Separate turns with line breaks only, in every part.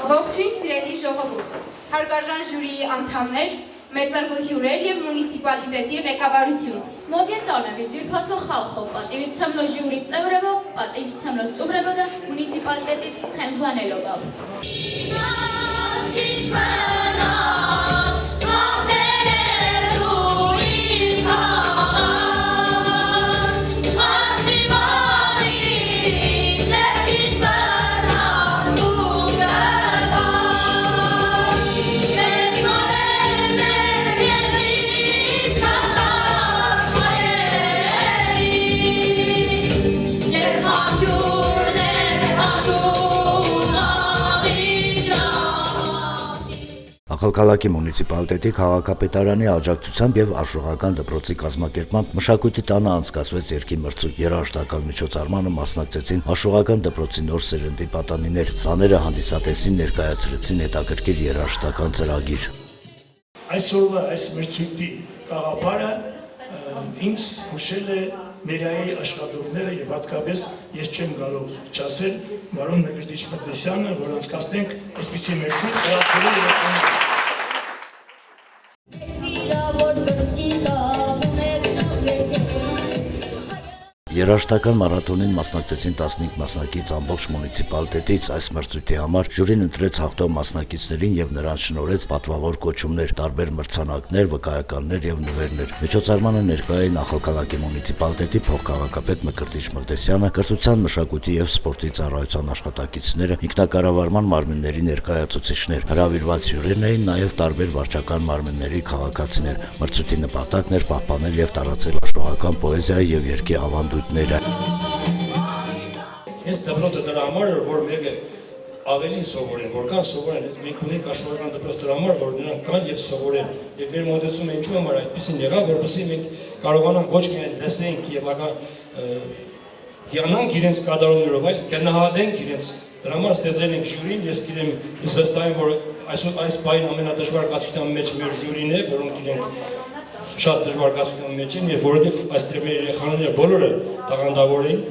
Ողջույն սիրելի ժողովուրդ, հարգարժան ժյուրիի անդամներ, մեծարգո հյուրեր եւ մունիցիպալիտետի ղեկավարություն։
Mogę stanowić pasło Chalchov, patywicamlo żuri Sewrewo, patywicamlo Stubrewoda, municipalitetis Chęzłanelowaw.
Ախալքալակի մունիցիպալիտետի քաղաքապետարանի աջակցությամբ եւ աշխուժական դպրոցի կազմակերպմամբ մշակույթի տանը անցկացվեց երկի մրցույթ երաժշտական միջոցառմանը մասնակցեցին աշխուժական դպրոցի նոր սերնդի պատանիներ, սաները հանդիսատեսին ներկայացրեցին հետաքրքիր երաժշտական ծրագիր։
Այսօրվա այս մրցույթի գաղափարը ինձ հուշել է Մերայի աշխատողները եւ հատկապես ես չեմ կարող չասել Բարոն Մկրտիչ Մկրտիսյանը, որ անցկացնենք այսպիսի մրցույթ խաղացելու երեխաներին։
Երաժշտական մարաթոնին մասնակցեցին 15 մասնակից ամբողջ մունիցիպալիտետից այս մրցույթի համար ժյուրին ընտրեց հաղթող մասնակիցներին եւ նրանց շնորհեց պատվավոր կոչումներ, տարբեր մրցանակներ, վկայականներ եւ նվերներ։ Միջոցառմանը ներկայ էին Ախալքալակի մունիցիպալիտետի փոխքաղաքապետ Մկրտիչ Մկրտիսյանը, կրթության, մշակույթի եւ սպորտի ծառայության աշխատակիցները, ինքնակառավարման մարմինների ներկայացուցիչներ, հրավիրված հյուրերն էին նաեւ տարբեր վարչական մարմինների քաղաքացիներ։ Մրցույթի նպատակն էր պահպանել եւ տարածել աշխուժական պոեզիայի եւ երգի ավանդույթները։
Ես դպրոցը դրա համար որ մեկը ավելի սովորեն, որքան սովորեն, մենք ունենք աշխուժական դպրոց դրա համար որ նրանք կան եւ սովորեն։ Եվ մեր մոտեցումը ինչու համար այդպեսին եղավ, որպեսզի մենք կարողանանք ոչ միայն լսենք եւ հիանանք իրենց կատարումներով, այլ գնահատենք իրենց։ Դրա համար ստեղծել ենք ժյուրին, ես գիտեմ, ես վստահ եմ, որ այս բային ամենադժվար կացության մեջ մեր ժյուրին է, որոնք իրենք շատ դժվար կացության մեջ են, եւ որովհետեւ այստեղ մեր երեխաները բոլորը տաղանդավոր էին։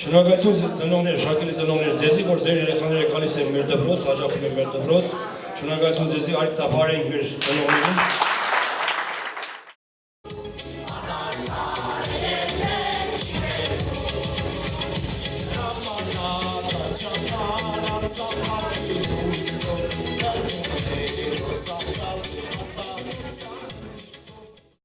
Շնորհակալություն ծնողներ, շակելի ծնողներ ձեզի, որ ձեր երեխաները գալիս են մեր դպրոց, հաջողվում են մեր դպրոց։ Շնորհակալություն ձեզի, արի ծափարենք մեր ծնողներին։